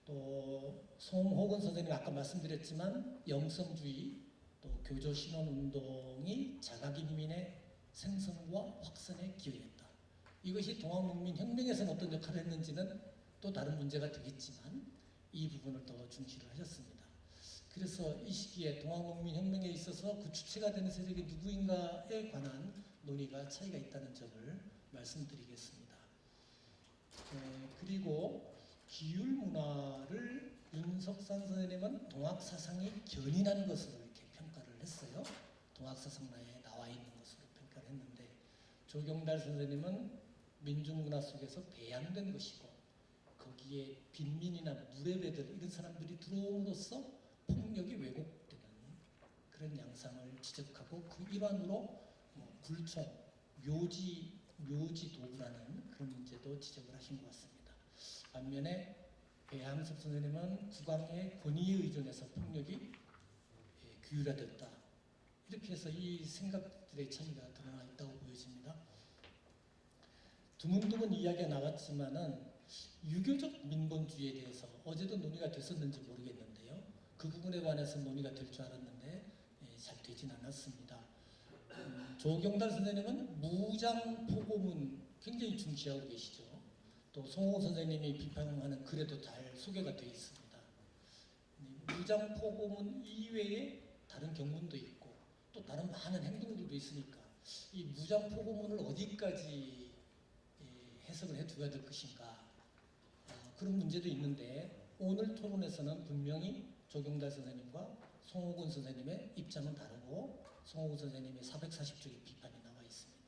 또 송호근 선생님 아까 말씀드렸지만 영성주의 또 교조신원운동이 자각인민의 생성과 확산에 기여했다. 이것이 동학농민혁명에서는 어떤 역할을 했는지는 또 다른 문제가 되겠지만 이 부분을 더 중시를 하셨습니다. 그래서 이 시기에 동학농민혁명에 있어서 그 주체가 되는 세력이 누구인가에 관한 논의가 차이가 있다는 점을 말씀드리겠습니다. 그리고 기율문화를 윤석산 선생님은 동학사상이 견인한 것으로 이렇게 평가를 했어요. 동학사상에 나와 있는 것으로 평가를 했는데 조경달 선생님은 민중문화 속에서 배양된 것이고 거기에 빈민이나 무례배들 이런 사람들이 들어옴으로써 폭력이 왜곡되는 그런 양상을 지적하고 그 일환으로 굴총, 묘지 도구라는 그런 문제도 지적을 하신 것 같습니다. 반면에 배항섭 선생님은 국왕의 권위에 의존해서 폭력이 규율화됐다. 이렇게 해서 이 생각들의 차이가 드러나 있다고 보여집니다. 드문드문 이야기가 나왔지만은 유교적 민본주의에 대해서 어제도 논의가 됐었는지 모르겠는데요. 그 부분에 관해서 논의가 될 줄 알았는데 잘 되진 않았습니다. 조경달 선생님은 무장포고문 굉장히 중시하고 계시죠. 또 송호 선생님이 비판하는 글에도 잘 소개가 되어 있습니다. 무장포고문 이외에 다른 경문도 있고 또 다른 많은 행동들도 있으니까 이 무장포고문을 어디까지 해석을 해두어야 될 것인가 그런 문제도 있는데 오늘 토론에서는 분명히 조경달 선생님과 송호근 선생님의 입장은 다르고 송호근 선생님의 440쪽의 비판이 나와 있습니다.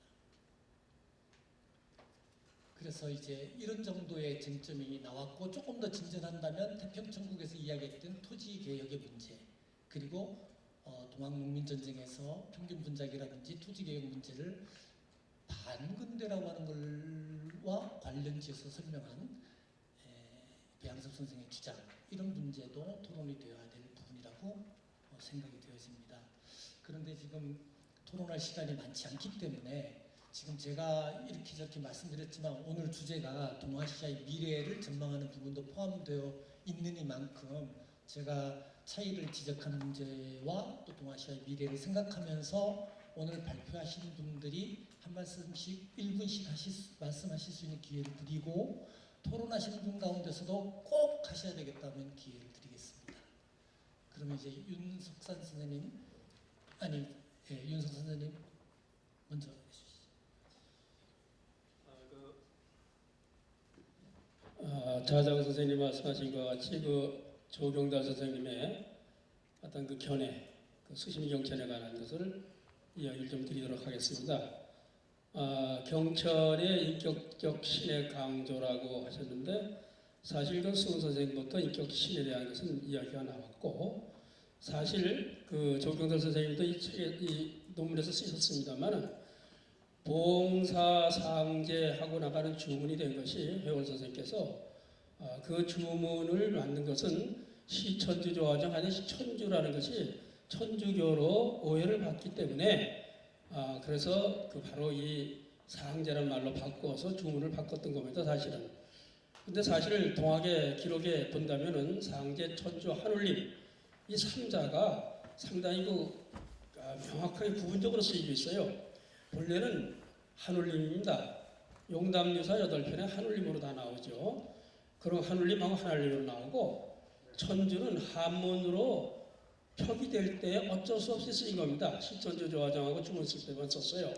그래서 이제 이런 정도의 쟁점이 나왔고 조금 더 진전한다면 태평천국에서 이야기했던 토지 개혁의 문제 그리고 동학농민전쟁에서 평균 분작이라든지 토지 개혁 문제를 반근대라고 하는 걸과 관련지어서 설명한 배양섭 선생의 주장 이런 문제도 토론이 되어야 될 부분이라고 생각이 되어집니다. 그런데 지금 토론할 시간이 많지 않기 때문에 지금 제가 이렇게 저렇게 말씀드렸지만 오늘 주제가 동아시아의 미래를 전망하는 부분도 포함되어 있느니만큼 제가 차이를 지적하는 문제와 또 동아시아의 미래를 생각하면서 오늘 발표하시는 분들이 한 말씀씩 1분씩 말씀하실 수 있는 기회를 드리고 토론하시는 분 가운데서도 꼭 하셔야 되겠다면 기회를 드리겠습니다. 그러면 이제 윤석산 선생님 윤석 선생님 먼저 해주시죠. 자장 선생님 말씀하신 것 같이 그 조경달 선생님의 어떤 그 견해, 그 수심 경천에 관한 것을 이야기를 좀 드리도록 하겠습니다. 경천의 인격적 신의 강조라고 하셨는데 사실 그 수은 선생님부터 인격 신에 대한 것은 이야기가 나왔고 사실 그 조경달 선생님도 이 논문에서 쓰셨습니다만은 봉사상제하고 나가는 주문이 된 것이 회원 선생님께서 그 주문을 만든 것은 시천주조화정 아니 시천주라는 것이 천주교로 오해를 받기 때문에 그래서 그 바로 이 상제라는 말로 바꿔서 주문을 바꿨던 겁니다. 사실은. 근데 사실 동학의 기록에 본다면은 상제, 천주, 한울림 이 3자가 상당히 명확하게 구분적으로 쓰이고 있어요. 본래는 한울림입니다. 용담유사 8편에 한울림으로 다 나오죠. 그럼 한울림하고 한알림으로 나오고 천주는 한문으로 표기될 때 어쩔 수 없이 쓰인 겁니다. 시천주 조화정하고 주문 쓸 때만 썼어요.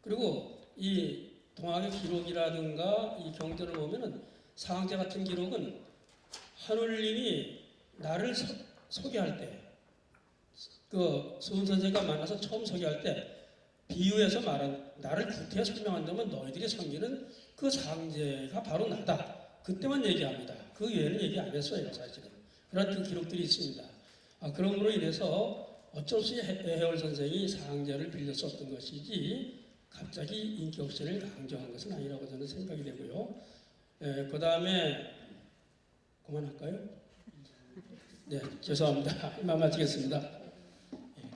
그리고 이 동학의 기록이라든가 이 경전을 보면은 상제 같은 기록은 한울림이 나를 소개할 때 그 수은 선생과 만나서 처음 소개할 때 비유해서 말한 나를 구태여 설명한다면 너희들이 섬기는 그 상제가 바로 나다. 그때만 얘기합니다. 그 외에는 얘기 안 했어요. 사실은. 그런 그 기록들이 있습니다. 그러므로 인해서 어쩔 수 없이 해월 선생이 상제를 빌려 썼던 것이지 갑자기 인격신을 강조한 것은 아니라고 저는 생각이 되고요. 그 다음에 그만할까요? 네, 죄송합니다. 이만 마치겠습니다.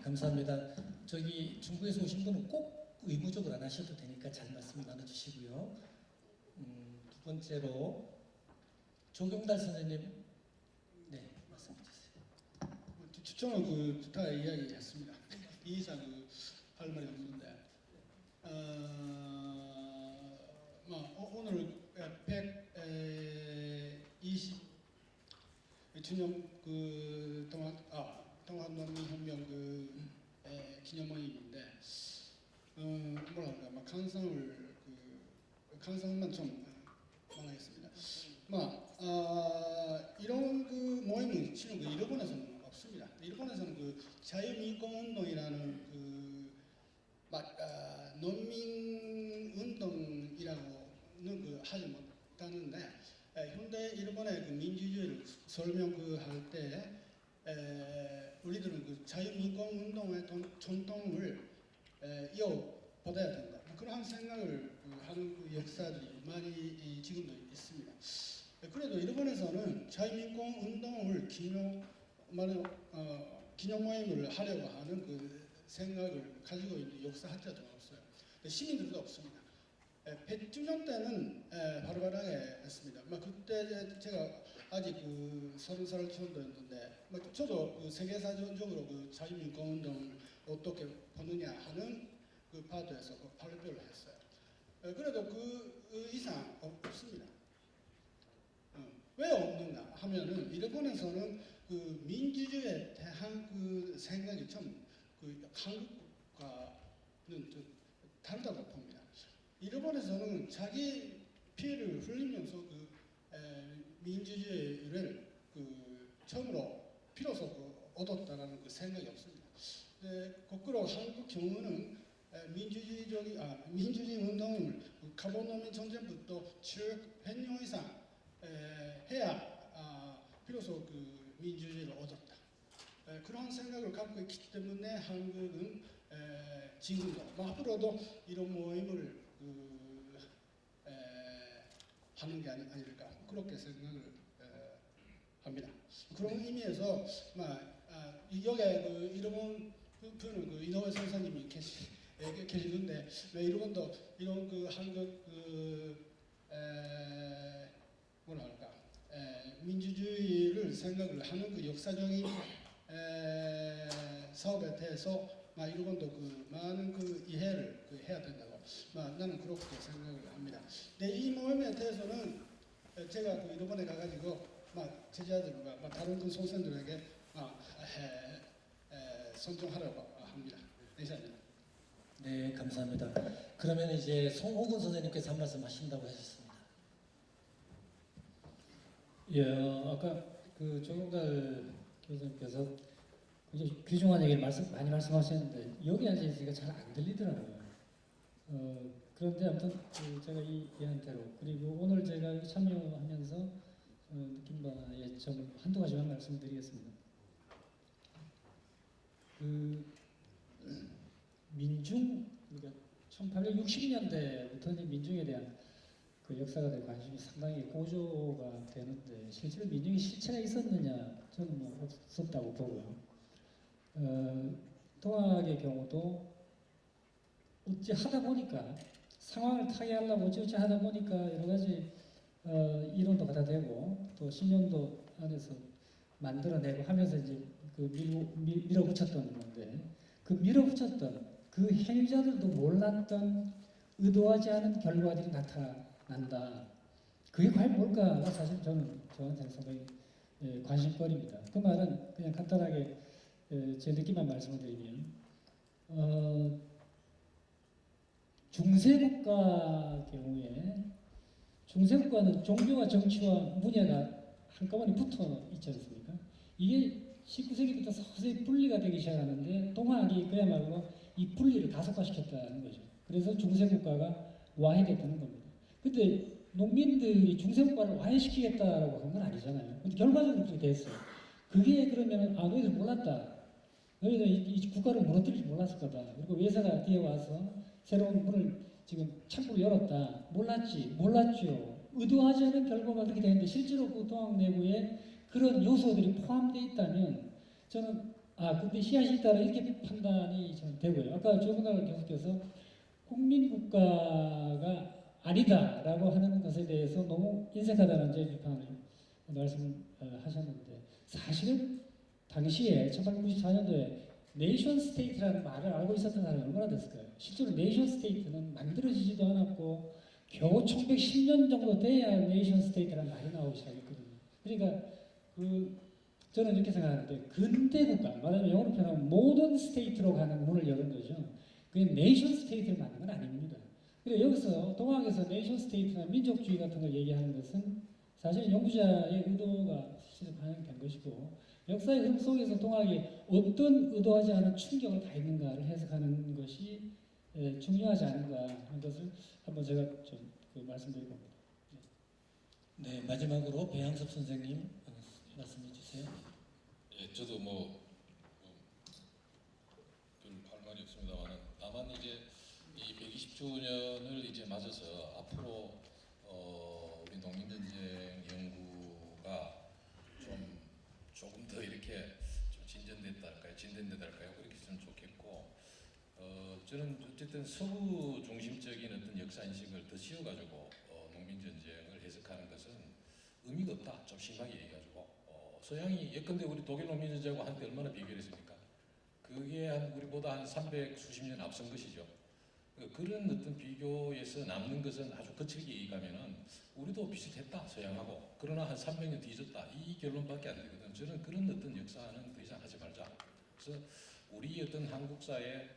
감사합니다. 저기 중국에서 오신 분은 꼭 의무적으로 안 하셔도 되니까 잘 말씀 나눠주시고요. 두 번째로 조경달 선생님, 네 말씀해 주세요. 추천은 다 이야기했습니다. 이 이상 할 말이 없는데 오늘 120주년 동학농민혁명 기념모임인데 뭐랄까 강성만 좀 말하겠습니다. 이런 모임은 실은 일본에서는 없습니다. 일본에서는 자유민공운동이라는 농민운동이라고는 하지 못하는데 현대 일본의 민주주의를 설명할 때 우리들은 자유민공운동의 전통을 이어받아야 된다. 그런 생각을 하는 역사들이 많이 지금도 있습니다. 그래도 일본에서는 자유민공운동을 기념 모임을 하려고 하는 생각을 가지고 있는 역사학자도 없어요. 시민들도 없습니다. 100주년 때는 바로바로하게 했습니다. 그때 제가 아직 30살 정도였는데 저도 세계사전적으로 자유민공운동을 어떻게 보느냐 하는 파트에서 발표를 했어요. 그래도 그 이상 없습니다. 왜 없는가 하면은 일본에서는 민주주의에 대한 생각이 좀 한국과는 좀 다르다고 봅니다. 일본에서는 자기 피를 흘리면서 민주주의를 처음으로 비로소 얻었다라는 생각이 없습니다. 거꾸로 한국 경우는 민주주의 운동을 가보노민 전쟁부터 쭉 100년 이상 해야 비로소 그 민주주의를 얻었다. 그런 생각을 갖고 있기 때문에 한국은 지금도 앞으로도 이런 모임을 하는 게 아닐까 그렇게 생각을 합니다. 그런 의미에서 여기에 그 이런 표현은 그 이노ue 선생님이 계시는데 왜 이런도 이런 그 한국 뭐라 할까 민주주의를 생각을 하는 그 역사적인 사업에 대해서 이런도 그 많은 그 이해를 해야 된다고 나는 그렇게 생각을 합니다. 근데 이 모임에 대해서는 제가 그 일본에 가가지고 제자들과 다른 그 선생들에게 선정하려고 합니다. 이상입니다. 네, 감사합니다. 그러면 이제 송호근 선생님께서 한 말씀 하신다고 하셨습니다. 예, 아까 그 조경달 교수님께서 굉장히 귀중한 얘기를 많이 말씀하셨는데 여기 앉아있으니까 잘 안 들리더라고요. 그런데 아무튼 제가 이해한 대로 그리고 오늘 제가 참여하면서 느낀 바에 좀 한두 가지만 말씀드리겠습니다. 민중, 그러니까 1860년대부터 민중에 대한 그 역사가 될 관심이 상당히 고조가 되는데 실제로 민중이 실체가 있었느냐 저는 뭐 없었다고 보고요. 동학의 경우도 어찌 하다 보니까 상황을 타개하려고 어찌 하다 보니까 여러 가지 이론도 갖다 대고 또 신념도 안에서 만들어내고 하면서 이제 그 밀어붙였던 건데 그 밀어붙였던 그 행위자들도 몰랐던 의도하지 않은 결과들이 나타난다. 그게 과연 뭘까가 사실 저한테는 상당히 관심거리입니다. 그 말은 그냥 간단하게 제 느낌만 말씀을 드리면 중세국가 경우에 중세국가는 종교와 정치와 문화가 한꺼번에 붙어 있지 않습니까? 이게 19세기부터 서서히 분리가 되기 시작하는데 동학이 그야말로 이 분리를 가속화시켰다는 거죠. 그래서 중세국가가 와해됐다는 겁니다. 근데 농민들이 중세국가를 와해시키겠다라고 한 건 아니잖아요. 근데 결과적으로 그렇게 됐어요. 그게 그러면 너희들 몰랐다. 너희들 이 국가를 무너뜨릴 줄 몰랐을 거다. 그리고 외세가 뒤에 와서 새로운 문을 지금 창구를 열었다. 몰랐죠. 의도하지 않은 결과가 그렇게 되는데 실제로 그 동학 내부에 그런 요소들이 포함되어 있다면 저는 근데 씨앗이 있다라 이렇게 판단이 저는 되고요. 아까 조문달 교수께서 국민국가가 아니다라고 하는 것에 대해서 너무 인색하다는 제 비판을 말씀하셨는데 사실은 당시에 1894년도에 네이션 스테이트라는 말을 알고 있었던 사람이 얼마나 됐을까요? 실제로 네이션 스테이트는 만들어지지도 않았고 겨우 1910년 정도 돼야 네이션 스테이트라는 말이 나오기 시작했거든요. 그러니까 저는 이렇게 생각하는데 근대 국가, 말하자면 영어로 표현하면 모던 스테이트로 가는 문을 여는 거죠. 그게 네이션 스테이트를 만든 건 아닙니다. 그래서 여기서 동학에서 네이션 스테이트나 민족주의 같은 걸 얘기하는 것은 사실 연구자의 의도가 실제 반영된 것이고 역사의 흐름 속에서 동학이 어떤 의도하지 않은 충격을 다 있는가를 해석하는 것이 중요하지 않은가 하는 것을 한번 제가 좀 말씀드릴 겁니다. 네, 마지막으로 배양섭 선생님 말씀해 주세요. 예, 저도 별 할 말이 없습니다만 다만 이제 이 120주년을 이제 맞아서 앞으로 우리 농민전쟁 연구가 조금 더 이렇게 좀 진전됐달까요? 그렇게 했으면 좋겠고 저는 어쨌든 서구 중심적인 어떤 역사 인식을 더 씌워가지고 농민전쟁을 해석하는 것은 의미가 없다. 좀 심하게 얘기해가지고 서양이 예컨대 우리 독일 농민전쟁하고 한때 얼마나 비교를 했습니까? 그게 우리보다 한 300수십 년 앞선 것이죠. 그런 어떤 비교에서 남는 것은 아주 거칠게 얘기하면은 우리도 비슷했다 서양하고 그러나 한 300년 뒤졌다 이 결론밖에 안 되거든. 저는 그런 어떤 역사는 더 이상 하지 말자. 그래서 우리 어떤 한국사의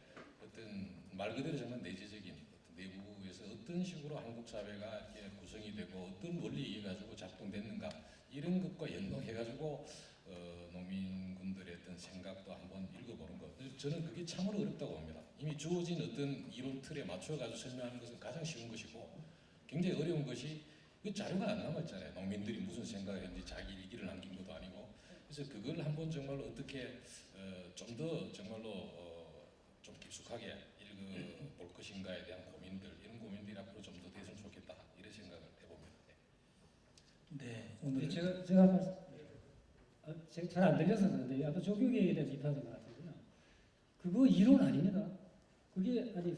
어떤 말 그대로 정말 내재적인 어떤 내부에서 어떤 식으로 한국 사회가 이렇게 구성이 되고 어떤 원리에 가지고 작동됐는가 이런 것과 연동해가지고 농민군들의 어떤 생각도 한번 읽어보는 것. 저는 그게 참으로 어렵다고 봅니다. 이미 주어진 어떤 이론 틀에 맞춰가지고 설명하는 것은 가장 쉬운 것이고 굉장히 어려운 것이 그 자료가 안 남았잖아요. 농민들이 무슨 생각을 했는지 자기 일기를 남긴 것도 아니고. 그래서 그걸 한번 정말로 어떻게 좀 더 정말로 좀 깊숙하게 읽어볼 것인가에 대한 고민들, 이런 고민들이 앞으로 좀 더 됐으면 좋겠다 이런 생각을 해봅니다. 네, 오늘 제가 잘 안 들려서 그런데 아까 조교계에 대해서 비판하는 것 같은데요. 그거 이론 아닙니다. 그게 아니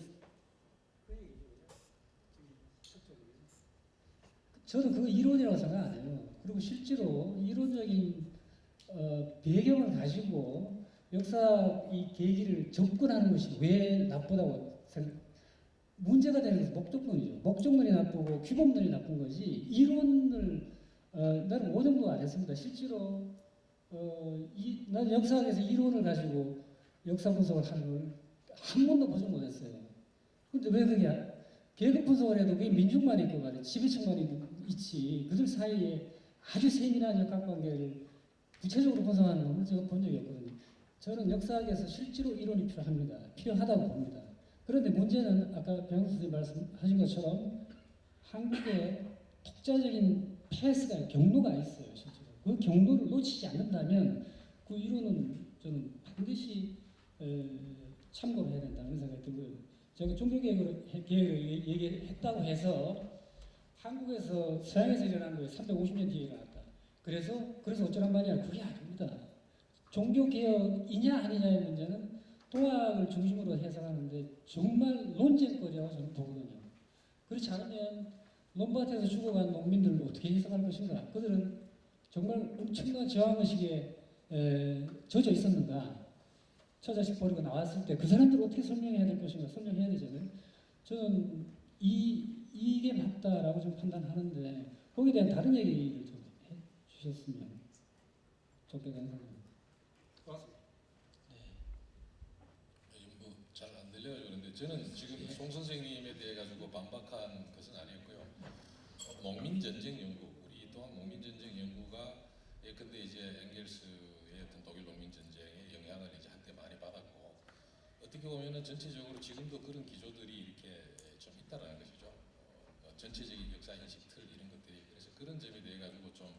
저는 그거 이론이라고 생각 안 해요. 그리고 실제로 이론적인 배경을 가지고 역사 이 계기를 접근하는 것이 왜 나쁘다고 문제가 되는 것은 목적론이죠. 목적론이 나쁘고 규범론이 나쁜 거지 이론을 나는 오정도 안 했습니다. 실제로 나는 역사학에서 이론을 가지고 역사 분석을 하는 걸 한 번도 보지 못했어요. 근데 왜 그게 계급 분석을 해도 그게 민중만 있고 말이야. 지배층만 있지. 그들 사이에 아주 세밀한 역학관계를 구체적으로 분석하는 건 제가 본 적이 없거든요. 저는 역사학에서 실제로 이론이 필요하다고 봅니다. 그런데 문제는 아까 배영수 선생님 말씀하신 것처럼 한국의 독자적인 패스가 경로가 있어요. 실제로. 그 경로를 놓치지 않는다면 그 이론은 저는 반드시 참고를 해야 된다는 생각이 들고요. 제가 종교개혁을 얘기했다고 해서 한국에서 서양에서 일어난 거에 350년 뒤에 일어났다. 그래서 어쩌란 말이야. 그게 아닙니다. 종교개혁이냐 아니냐의 문제는 동학을 중심으로 해석하는데 정말 논쟁거리라고 저는 보거든요. 그렇지 않으면 논밭에서 죽어간 농민들을 어떻게 해석할 것인가? 그들은 정말 엄청난 저항의식에 젖어 있었는가? 처자식 버리고 나왔을 때 그 사람들을 어떻게 설명해야 될 것인가? 설명해야 되잖아요. 저는 이게 맞다라고 좀 판단하는데 거기에 대한 다른 얘기를 좀 해주셨으면 좋겠다는 생각입니다. 잘 안 들려가지고 그런데 저는 지금 송 선생님에 대해 가지고 반박한 것은 아니었고요. 농민전쟁 연구, 우리 또한 농민전쟁 연구가 예컨대 이제 엥겔스의 어떤 독일 농민전쟁의 영향을 이제 한때 많이 받았고 어떻게 보면은 전체적으로 지금도 그런 기조들이 이렇게 좀 있다라는 것이죠. 전체적인 역사 인식 틀 이런 것들이 그래서 그런 점에 대해 가지고 좀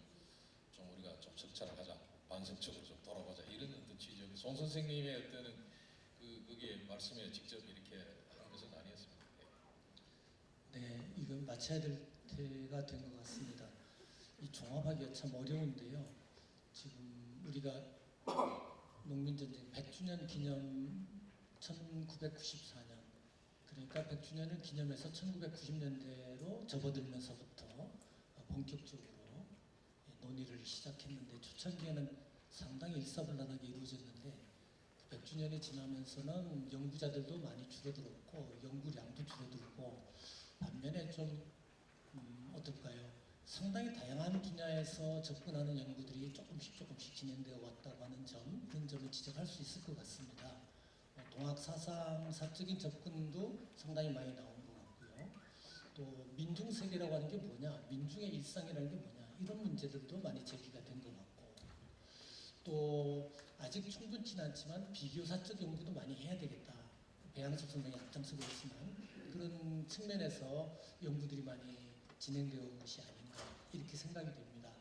우리가 좀 적찰을 하자, 반성적으로 좀 돌아보자 이런 어떤 취지의 송 선생님의 어떤 그게 말씀에 직접 이렇게 한 것은 아니었습니다. 네, 이건 마쳐야 될 때가 된 것 같습니다. 이 종합하기가 참 어려운데요. 지금 우리가 농민전쟁 100주년 기념 1994년 그러니까 100주년을 기념해서 1990년대로 접어들면서부터 본격적으로 논의를 시작했는데 초창기에는 상당히 일사불란하게 이루어졌는데 100주년이 지나면서는 연구자들도 많이 줄어들었고 연구량도 줄어들고 반면에 좀 어떨까요? 상당히 다양한 분야에서 접근하는 연구들이 조금씩 진행되어 왔다고 하는 점 그런 점을 지적할 수 있을 것 같습니다. 동학 사상사적인 접근도 상당히 많이 나온 것 같고요. 또 민중세계라고 하는 게 뭐냐, 민중의 일상이라는 게 뭐냐 이런 문제들도 많이 제기가 된 것 같고 또 아직 충분치는 않지만 비교사적 연구도 많이 해야 되겠다. 배양석 선생이 앞장서고 있지만 그런 측면에서 연구들이 많이 진행되어 온 것이 아닌가 이렇게 생각이 됩니다.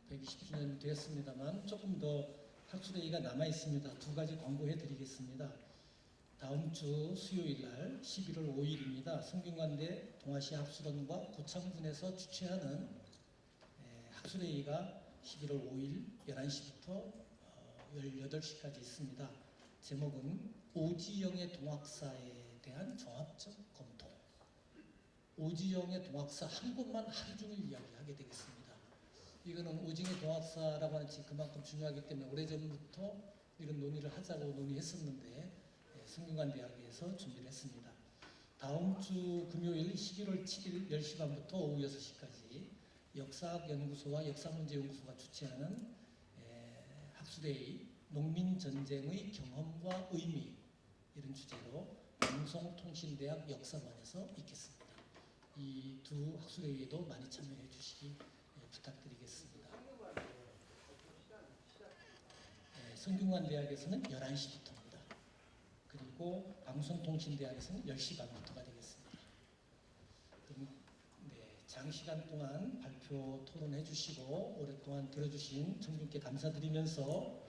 120주년 되었습니다만 조금 더 학술회의가 남아 있습니다. 두 가지 광고해 드리겠습니다. 다음 주 수요일 날 11월 5일입니다. 성균관대 동아시아 학술원과 고창군에서 주최하는 학술회의가 11월 5일 11시부터 18시까지 있습니다. 제목은 오지영의 동학사에 대한 종합적 검토. 오지영의 동학사 한 곳만 하루 종일 이야기하게 되겠습니다. 이거는 오지영의 동학사라고 하는 책 그만큼 중요하기 때문에 오래전부터 이런 논의를 하자고 논의했었는데 성균관대학에서 준비를 했습니다. 다음 주 금요일 11월 7일 10시 반부터 오후 6시까지 역사학연구소와 역사문제연구소가 주최하는 학술회의 농민전쟁의 경험과 의미 이런 주제로 방송통신대학 역사관에서 있겠습니다. 이 두 학술회의에도 많이 참여해 주시기 부탁드리겠습니다. 성균관대학에서는 11시부터입니다. 그리고 방송통신대학에서는 10시 반부터가 되겠습니다. 그럼 장시간 동안 발표 토론해 주시고 오랫동안 들어주신 청중께 감사드리면서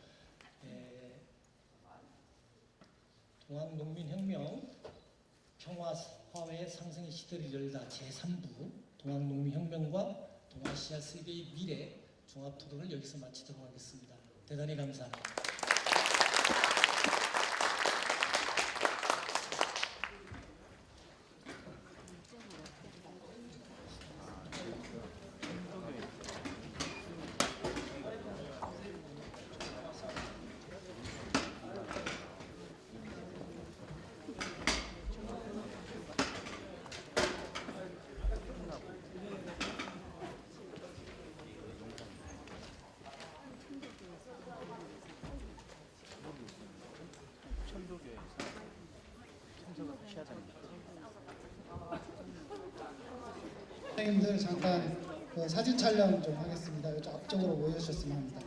동학농민혁명 평화화의 상승의 시대를 열다 제3부 동학농민혁명과 동아시아 세계의 미래 종합토론을 여기서 마치도록 하겠습니다. 대단히 감사합니다. 선생님들 잠깐 사진 촬영 좀 하겠습니다. 이쪽 앞쪽으로 모여주셨으면 합니다.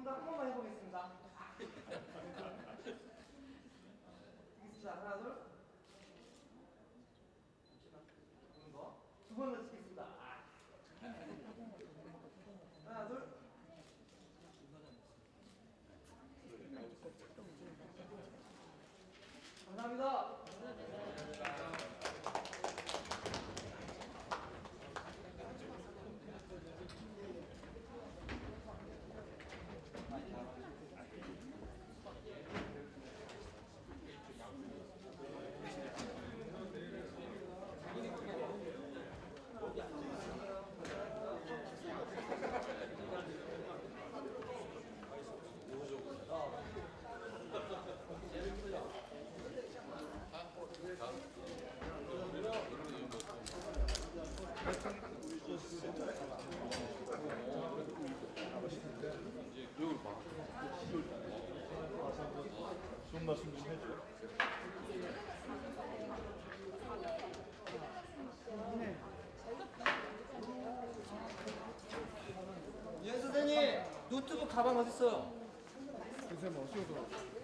분 다 한 번만 해보겠습니다. 자, 하나, 둘. 두 번 더 찍겠습니다. 하나, 둘. 감사합니다. 좋은 말씀 좀 해줘. 예 선생님, 노트북 가방 어디 있어요? 선생님 어디서